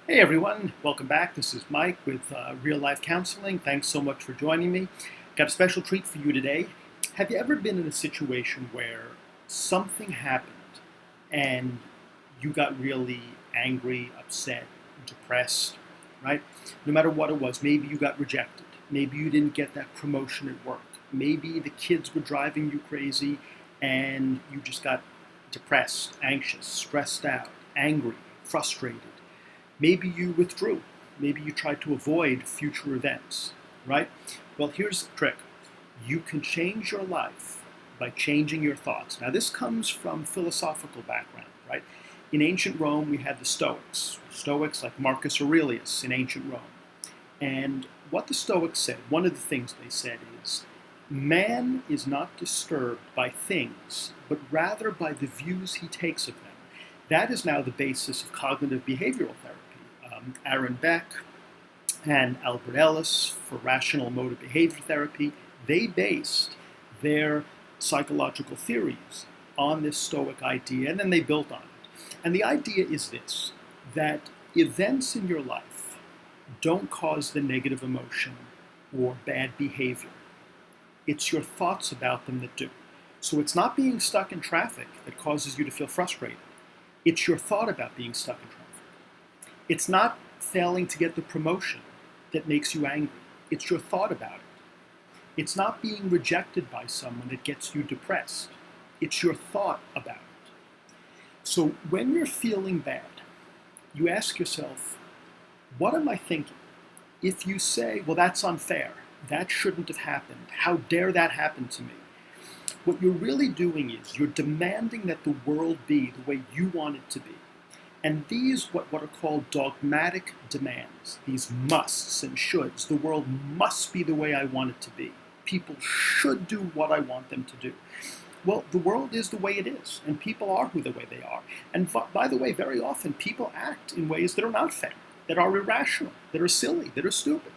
Hey everyone, welcome back. This is Mike with Real Life Counseling. Thanks so much for joining me. Got a special treat for you today. Have you ever been in a situation where something happened and you got really angry, upset, depressed, right? No matter what it was, maybe you got rejected. Maybe you didn't get that promotion at work. Maybe the kids were driving you crazy and you just got depressed, anxious, stressed out, angry, frustrated. Maybe you withdrew. Maybe you tried to avoid future events, right? Well, here's the trick. You can change your life by changing your thoughts. Now, this comes from philosophical background, right? In ancient Rome, we had the Stoics like Marcus Aurelius in ancient Rome. And what the Stoics said, one of the things they said is, man is not disturbed by things, but rather by the views he takes of them. That is now the basis of cognitive behavioral therapy. Aaron Beck and Albert Ellis for rational motor behavior therapy, they based their psychological theories on this Stoic idea, and then they built on it. And the idea is this, that events in your life don't cause the negative emotion or bad behavior. It's your thoughts about them that do. So it's not being stuck in traffic that causes you to feel frustrated. It's your thought about being stuck in traffic. It's not failing to get the promotion that makes you angry. It's your thought about it. It's not being rejected by someone that gets you depressed. It's your thought about it. So when you're feeling bad, you ask yourself, what am I thinking? If you say, well, that's unfair, that shouldn't have happened, how dare that happen to me? What you're really doing is you're demanding that the world be the way you want it to be. And these, what are called dogmatic demands, these musts and shoulds, the world must be the way I want it to be. People should do what I want them to do. Well, the world is the way it is, and people are the way they are. And by the way, very often people act in ways that are not fair, that are irrational, that are silly, that are stupid.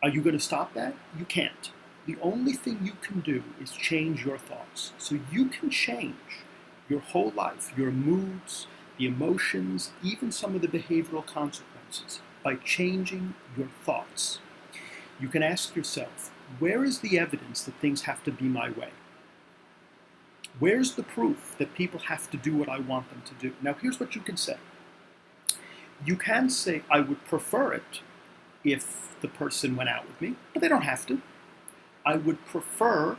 Are you going to stop that? You can't. The only thing you can do is change your thoughts. So you can change your whole life, your moods, the emotions, even some of the behavioral consequences by changing your thoughts. You can ask yourself, where is the evidence that things have to be my way? Where's the proof that people have to do what I want them to do? Now, here's what you can say. You can say, I would prefer it if the person went out with me, but they don't have to. I would prefer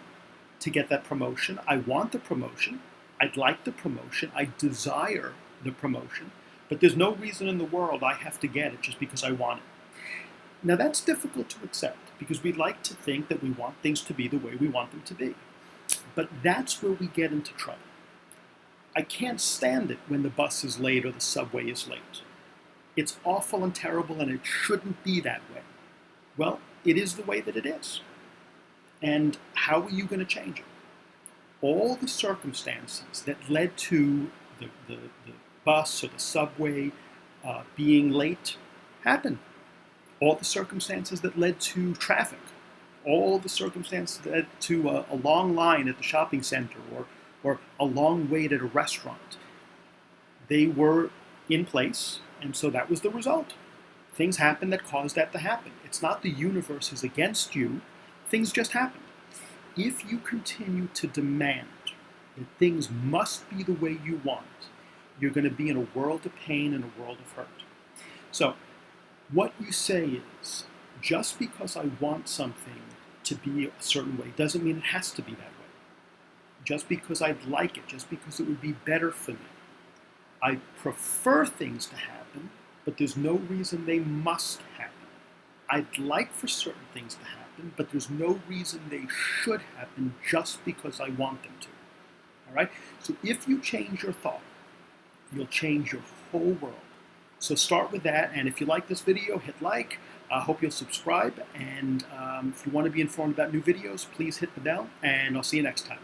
to get that promotion. I want the promotion. I'd like the promotion. I desire the promotion. But there's no reason in the world I have to get it just because I want it. Now that's difficult to accept because we like to think that we want things to be the way we want them to be. But that's where we get into trouble. I can't stand it when the bus is late or the subway is late. It's awful and terrible and it shouldn't be that way. Well, it is the way that it is. And how are you going to change it? All the circumstances that led to the bus or the subway being late happened. All the circumstances that led to traffic, all the circumstances that led to a long line at the shopping center or a long wait at a restaurant, they were in place, and so that was the result. Things happened that caused that to happen. It's not the universe is against you. Things just happened. If you continue to demand that things must be the way you want, you're going to be in a world of pain and a world of hurt. So what you say is, just because I want something to be a certain way doesn't mean it has to be that way. Just because I'd like it, just because it would be better for me. I prefer things to happen, but there's no reason they must happen. I'd like for certain things to happen, but there's no reason they should happen just because I want them to. All right? So if you change your thought, you'll change your whole world. So start with that, and if you like this video, hit like. I hope you'll subscribe, and if you want to be informed about new videos, please hit the bell, and I'll see you next time.